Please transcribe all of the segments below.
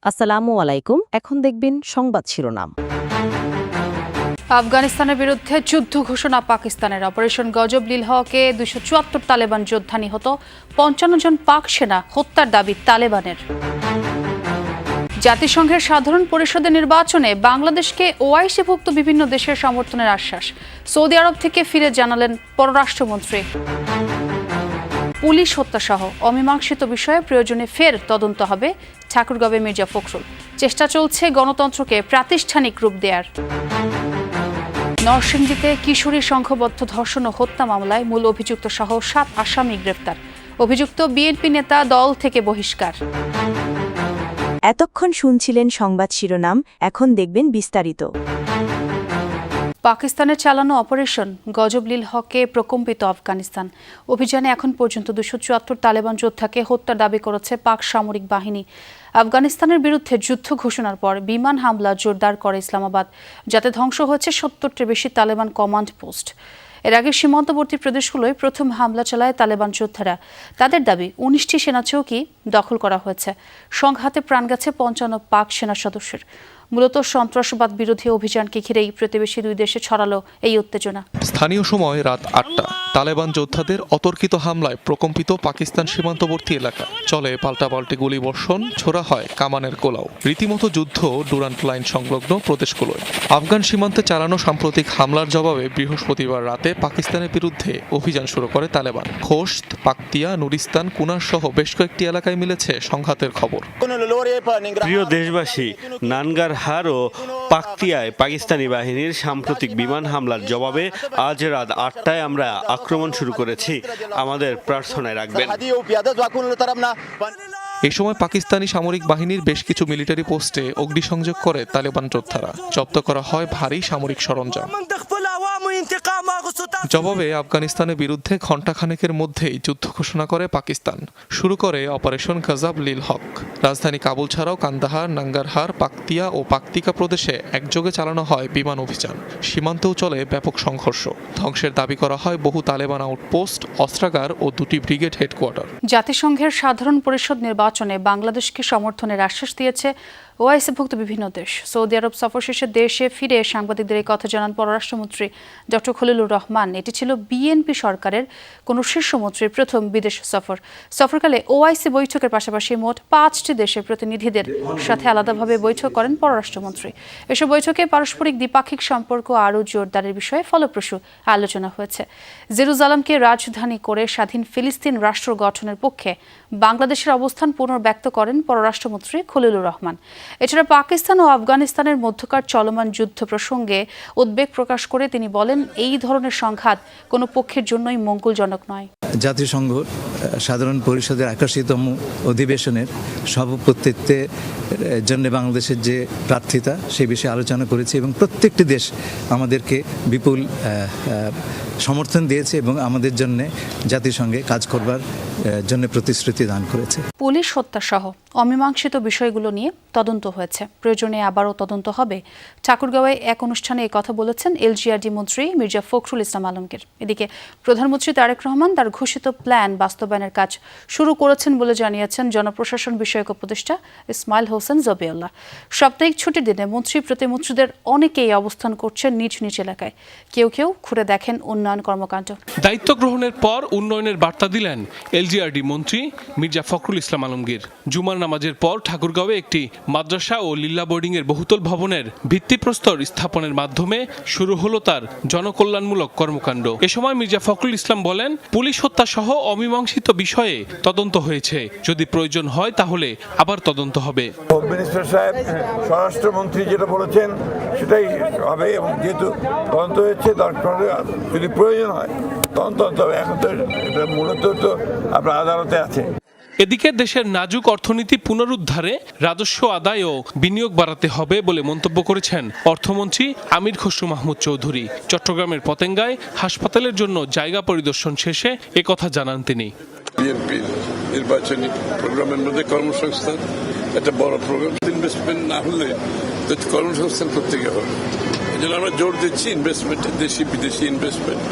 আসসালামু আলাইকুম। এখন দেখবেন সংবাদ শিরোনাম। আফগানিস্তানের বিরুদ্ধে যুদ্ধ ঘোষণা পাকিস্তানের। অপারেশন গজব লিল হকে 274 তালেবান যোদ্ধা নিহত, 55 জন পাক সেনা হত্যার দাবি তালেবানের। জাতিসংঘের সাধারণ পরিষদের নির্বাচনে বাংলাদেশকে ওআইসিভুক্ত বিভিন্ন দেশের সমর্থনের আশ্বাস। সৌদি আরব থেকে ফিরে জানালেন পররাষ্ট্রমন্ত্রী। পুলিশ হত্যাসহ অমীমাংসিত বিষয়ে প্রয়োজনে ফের তদন্ত হবে ঠাকুরগাঁওয়ে মির্জা ফখরুল। চেষ্টা চলছে গণতন্ত্রকে প্রাতিষ্ঠানিক রূপ দেওয়ার। নরসিংদীতে কিশোরী সংঘবদ্ধ ধর্ষণ ও হত্যা মামলায় মূল অভিযুক্ত সহ 7 আসামি গ্রেফতার। অভিযুক্ত বিএনপি নেতা দল থেকে বহিষ্কার। এতক্ষণ শুনছিলেন সংবাদ শিরোনাম, এখন দেখবেন বিস্তারিত। পাকিস্তানের চালানো অপারেশন গজব লিল হকে প্রকম্পিত আফগানিস্তান। অভিযানে এখন পর্যন্ত 274 তালেবান যোদ্ধাকে হত্যার দাবি করেছে পাক সামরিক বাহিনী। আফগানিস্তানের বিরুদ্ধে যুদ্ধ ঘোষণার পর বিমান হামলা জোরদার করে ইসলামাবাদ, যাতে ধ্বংস হয়েছে 70টির বেশি তালেবান কমান্ড পোস্ট। এর আগে সীমান্তবর্তী প্রদেশগুলোয় প্রথম হামলা চালায় তালেবান যোদ্ধারা। তাদের দাবি 19টি সেনা চৌকি দখল করা হয়েছে। সংঘাতে প্রাণ গেছে 55 পাক সেনা সদস্যের। মূলত সন্ত্রাসবাদ বিরোধী অভিযানকে ঘিরেই প্রতিবেশী দুই দেশে ছড়ালো এই উত্তেজনা। স্থানীয় সময় রাত 8টা তালেবান যোদ্ধাদের অতর্কিত হামলায় প্রকম্পিত পাকিস্তান সীমান্তবর্তী এলাকা। চলে পাল্টাপাল্টি গুলিবর্ষণ, ছোড়া হয় কামানের গোলাও। রীতিমতো যুদ্ধ ডুরান্ট লাইন সংলগ্ন প্রদেশগুলোয়। আফগান সীমান্তে চালানো সাম্প্রতিক হামলার জবাবে বৃহস্পতিবার রাতে পাকিস্তানের বিরুদ্ধে অভিযান শুরু করে তালেবান। খোস্ত, পাকতিয়া, নুরিস্তান, কুনার সহ বেশ কয়েকটি এলাকায় মিলেছে সংঘাতের খবর। প্রিয় দেশবাসী, নানগারহার ও পাকতিয়ায় পাকিস্তানি বাহিনীর সাম্প্রতিক বিমান হামলার জবাবে আজ রাত 8টায় আমরা আক্রমণ শুরু করেছি। আমাদের প্রার্থনায় রাখবেন। এই সময় পাকিস্তানি সামরিক বাহিনীর বেশ কিছু মিলিটারি পোস্টে অগ্নিসংযোগ করে তালেবান যোদ্ধারা। জব্দ করা হয় ভারী সামরিক সরঞ্জাম। জবাবে আফগানিস্তানের বিরুদ্ধে ঘণ্টাখানেকের মধ্যেই যুদ্ধ ঘোষণা করে পাকিস্তান। শুরু করে অপারেশন গজব লিল হক। রাজধানী কাবুল ছাড়াও কান্দাহার, নাঙ্গারহার, পাকতিয়া ও পাকতিকা প্রদেশে একযোগে চালানো হয় বিমান অভিযান। সীমান্তেও চলে ব্যাপক সংঘর্ষ। ধ্বংসের দাবি করা হয় বহু তালেবান আউটপোস্ট, অস্ত্রাগার ও 2টি ব্রিগেড হেডকোয়ার্টার। জাতিসংঘের সাধারণ পরিষদ নির্বাচনে বাংলাদেশকে সমর্থনের আশ্বাস দিয়েছে ওআইসিভুক্ত বিভিন্ন দেশ। সৌদি আরব সফর শেষে দেশে ফিরে সাংবাদিকদের এই কথা জানান পররাষ্ট্রমন্ত্রী ডক্টর খলিলুর রহমান। এটি ছিল বিএনপি সরকারের কোনো শীর্ষমন্ত্রীর প্রথম বিদেশ সফর। সফরকালে ওআইসি বৈঠকের পাশাপাশি মোট 5টি দেশের প্রতিনিধিদের সাথে আলাদাভাবে বৈঠক করেন পররাষ্ট্রমন্ত্রী। এসব বৈঠকে পারস্পরিক দ্বিপাক্ষিক সম্পর্ক আরও জোরদারের বিষয়ে ফলপ্রসূ আলোচনা হয়েছে। জেরুজালেমকে রাজধানী করে স্বাধীন ফিলিস্তিন রাষ্ট্র গঠনের পক্ষে বাংলাদেশের অবস্থান পুনর্ব্যক্ত করেন পররাষ্ট্রমন্ত্রী খলিলুর রহমান। এছাড়া পাকিস্তান ও আফগানিস্তানের মধ্যকার চলমান যুদ্ধ প্রসঙ্গে উদ্বেগ প্রকাশ করে তিনি বলেন, এই ধরনের সংঘাত কোনো পক্ষের জন্যই মঙ্গলজনক নয়। জাতিসংঘ সাধারণ পরিষদের 81তম অধিবেশনের সভাপতিত্বের জন্য বাংলাদেশের যে প্রার্থিতা সে বিষয়ে আলোচনা করেছে এবং প্রত্যেকটি দেশ আমাদেরকে বিপুল সমর্থন দিয়েছে এবং আমাদের জন্য জাতিসংঘে কাজ করবার জন্য প্রতিশ্রুতি দান করেছে। পুলিশ হত্যাসহ অমীমাংসিত বিষয়গুলো নিয়ে তদন্ত হয়েছে, প্রয়োজনে আবারও তদন্ত হবে। ঠাকুরগাঁওয়ে এক অনুষ্ঠানে এই কথা বলেছেন এলজিআরডি মন্ত্রী মির্জা ফখরুল ইসলাম আলমগীর। এদিকে প্রধানমন্ত্রী তারেক রহমান তার ঘোষিত প্ল্যান বাস্তবায়নের কাজ শুরু করেছেন বলে জানিয়েছেন জনপ্রশাসন বিষয়ক উপদেষ্টা ইসমাইল হোসেন জবিউল্লাহ। সাপ্তাহিক ছুটির দিনে মন্ত্রী প্রতিমন্ত্রীদের অনেকেই অবস্থান করছেন নিজ নিজ এলাকায়। কেউ কেউ ঘুরে দেখেন উন্নয়ন কর্মকাণ্ড। দায়িত্ব গ্রহণের পর উন্নয়নের বার্তা দিলেন এলজিআরডি মন্ত্রী মির্জা ফখরুল ইসলাম আলমগীর। জুমার নামাজের পর ঠাকুরগাঁওয়ে একটি মাদ্রাসা ও লিল্লা বোর্ডিং এর বহুতল ভবনের ভিত্তিপ্রস্তর স্থাপনের মাধ্যমে শুরু হলো তার জনকল্যাণমূলক কর্মকাণ্ড। এ সময় মির্জা ফখরুল ইসলাম বলেন, পুলিশ হত্যা সহ অমীমাংসিত বিষয়ে তদন্ত হয়েছে, যদি প্রয়োজন হয় তাহলে আবার তদন্ত হবে। হোম মিনিস্টার সাহেব, স্বরাষ্ট্রমন্ত্রী যেটা বলেছেন সেটাই হবে এবং যেহেতু তদন্ত হয়েছে দরকার যদি প্রয়োজন হয় তদন্ত হবে। এখন তো এটা মূলত তো আপনার আদালতে আছে। এদিকে দেশের নাজুক অর্থনীতি পুনরুদ্ধারে রাজস্ব আদায় ও বিনিয়োগ বাড়াতে হবে বলে মন্তব্য করেছেন অর্থমন্ত্রী আমির খসরু মাহমুদ চৌধুরী। চট্টগ্রামের পতেঙ্গায় হাসপাতালের জন্য জায়গা পরিদর্শন শেষে একথা জানান তিনি। বিএনপির নির্বাচনী প্রোগ্রামের মধ্যে কর্মসংস্থান একটা বড় প্রোগ্রাম। ইনভেস্টমেন্ট না হলে তো কর্মসংস্থান করতে গিয়ে হবে। এই জন্য আমরা জোর দিচ্ছি ইনভেস্টমেন্টে, দেশি বিদেশি ইনভেস্টমেন্ট।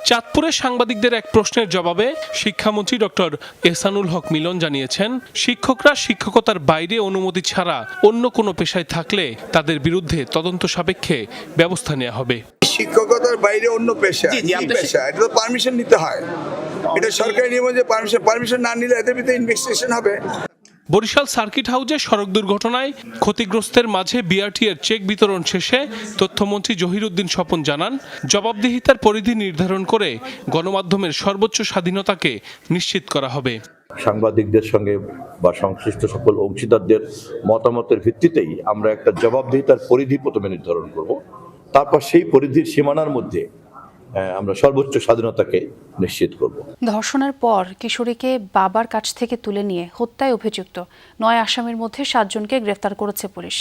চাঁদপুরে সাংবাদিকদের এক প্রশ্নের জবাবে শিক্ষামন্ত্রী ডক্টর এহসানুল হক মিলন জানিয়েছেন, শিক্ষকরা শিক্ষকতার বাইরে অনুমতি ছাড়া অন্য কোনো পেশায় থাকলে তাদের বিরুদ্ধে তদন্ত সাপেক্ষে ব্যবস্থা নেওয়া হবে। শিক্ষকতার বাইরে অন্য পেশা, পেশা এটা তো পারমিশন নিতে হয়, এটা সরকারি নিয়ম যে পারমিশন না নিলে এদের ভিতরে ইনভেস্টিগেশন হবে। বরিশাল সার্কিট হাউসে সড়ক দুর্ঘটনায় ক্ষতিগ্রস্তের মাঝে বিআরটি এর চেক বিতরণ শেষে তথ্যমন্ত্রী জহিরুদ্দিন স্বপন জানান, জবাবদিহিতার পরিধি নির্ধারণ করে গণমাধ্যমের সর্বোচ্চ স্বাধীনতাকে নিশ্চিত করা হবে। সাংবাদিকদের সঙ্গে বা সংশ্লিষ্ট সকল অংশীদারদের মতামতের ভিত্তিতেই আমরা একটা জবাবদিহিতার পরিধি প্রথমে নির্ধারণ করব, তারপর সেই পরিধির সীমানার মধ্যে আমরা সর্বোচ্চ স্বাধীনতাকে নিশ্চিত করব। ধর্ষণের পর কিশোরীকে বাবার কাছ থেকে তুলে নিয়ে হত্যায় অভিযুক্ত 9 আসামির মধ্যে 7 জনকে গ্রেফতার করেছে পুলিশ।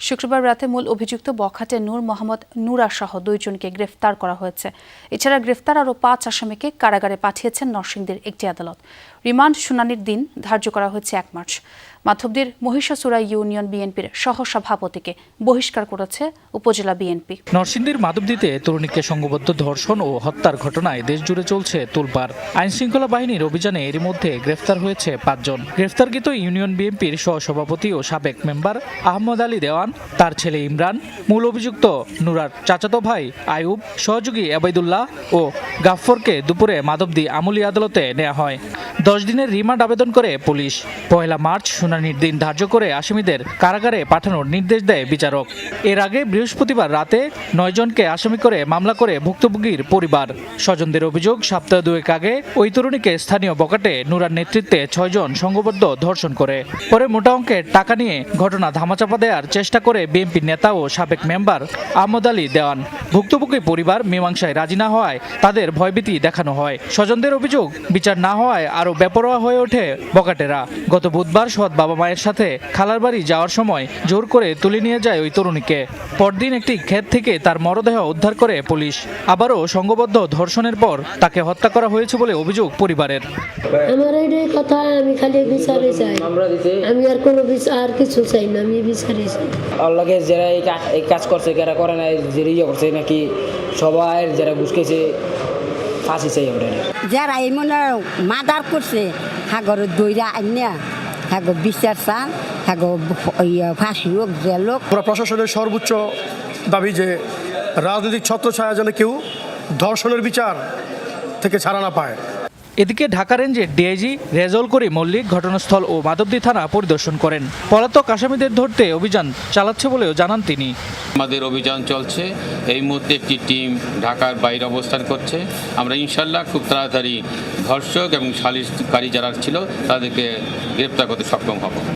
শুক্রবার রাতে মূল অভিযুক্ত বখাটে নূর মোহাম্মদ নুরা সহ 2 জনকে গ্রেফতার করা হয়েছে। এছাড়া গ্রেফতার আরও 5 আসামিকে কারাগারে পাঠিয়েছেন নরসিংদীর একটি আদালত। রিমান্ড শুনানির দিন ধার্য করা হয়েছে 1 মার্চ। মাধবদীর মহিষাসুরা ইউনিয়ন বিএনপির সহসভাপতিকে বহিষ্কার করেছে উপজেলা বিএনপি। নরসিংদীর মাধবদীতে তরুণীকে সংঘবদ্ধ ধর্ষণ ও হত্যার ঘটনায় দেশজুড়ে চলছে তোলপাড়। আইনশৃঙ্খলা বাহিনীর অভিযানে এরই মধ্যে গ্রেফতার হয়েছে 5 জন। গ্রেফতারকৃত ইউনিয়ন বিএনপির সহসভাপতি ও সাবেক মেম্বার আহমদ আলী দেওয়ান, তার ছেলে ইমরান, মূল অভিযুক্ত নুরার চাচাতো ভাই আয়ুব, সহযোগী আবেদুল্লাহ ও গাফফরকে দুপুরে মাধবদী আমলি আদালতে নেওয়া হয়। 10 দিনের রিমান্ড আবেদন করে পুলিশ। 1 মার্চ শুনানির দিন ধার্য করে আসামিদের কারাগারে পাঠানোর নির্দেশ দেয় বিচারক। এর আগে বৃহস্পতিবার রাতে 9 জনকে আসামি করে মামলা করে ভুক্তভোগীর পরিবার। স্বজনদের অভিযোগ, সপ্তাহ 2 আগে ওই তরুণীকে স্থানীয় বকাটে নুরার নেতৃত্বে 6 জন সংঘবদ্ধ ধর্ষণ করে। পরে মোটা অঙ্কের টাকা নিয়ে ঘটনা ধামাচাপা দেওয়ার চেষ্টা করে বিএনপি নেতা ও সাবেক মেম্বার আহমদ আলী দেওয়ান। ভুক্তভোগী পরিবার মীমাংসায় রাজি না হওয়ায় তাদের ভয়ভীতি দেখানো হয়। স্বজনদের অভিযোগ, বিচার না হওয়ায় আরও বেপরোয়া হয়ে ওঠে বকাটেরা। গত বুধবার সৎ বাবা মায়ের সাথে খালার বাড়ি যাওয়ার সময় জোর করে তুলে নিয়ে যায় ওই তরুণীকে। পরদিন একটি ক্ষেত থেকে তার মরদেহ উদ্ধার করে পুলিশ। আবারও সংঘবদ্ধ ধর্ষণের পর তাকে হত্যা করা হয়েছে বলে অভিযোগ পরিবারের। আমার এই কথা, আমি খালি বিচারে চাই, আমি আর কোনো বিচার কিছু চাই না, আমি বিচারে চাই। আল্লাহকে যারা এই কাজ করছে, যারা করে না, যারা ইয়ে করছে নাকি সবাই যারা ঘুষকেছে ফাঁসি চাই। যারা এই মনে মার্ডার করছে হাগর দইরা আইনা হাগো বিচার চান, হাগো ফাঁসি হোক, জেল হোক। প্রশাসনের সর্বোচ্চ দাবি যে রাজনৈতিক ছত্রছায়া যেন কেউ ধর্ষণের বিচার থেকে ছাড়া না পায়। এদিকে ঢাকা রেঞ্জের ডিআইজি রেজাউল করিম মল্লিক ঘটনাস্থল ও মাধবদী থানা পরিদর্শন করেন। পলাতক আসামিদের ধরতে অভিযান চালাচ্ছে বলেও জানান তিনি। আমাদের অভিযান চলছে, এই মুহূর্তে একটি টিম ঢাকার বাইরে অবস্থান করছে। আমরা ইনশাল্লাহ খুব তাড়াতাড়ি ধর্ষক এবং সালিশকারী যারা ছিল তাদেরকে গ্রেপ্তার করতে সক্ষম হব।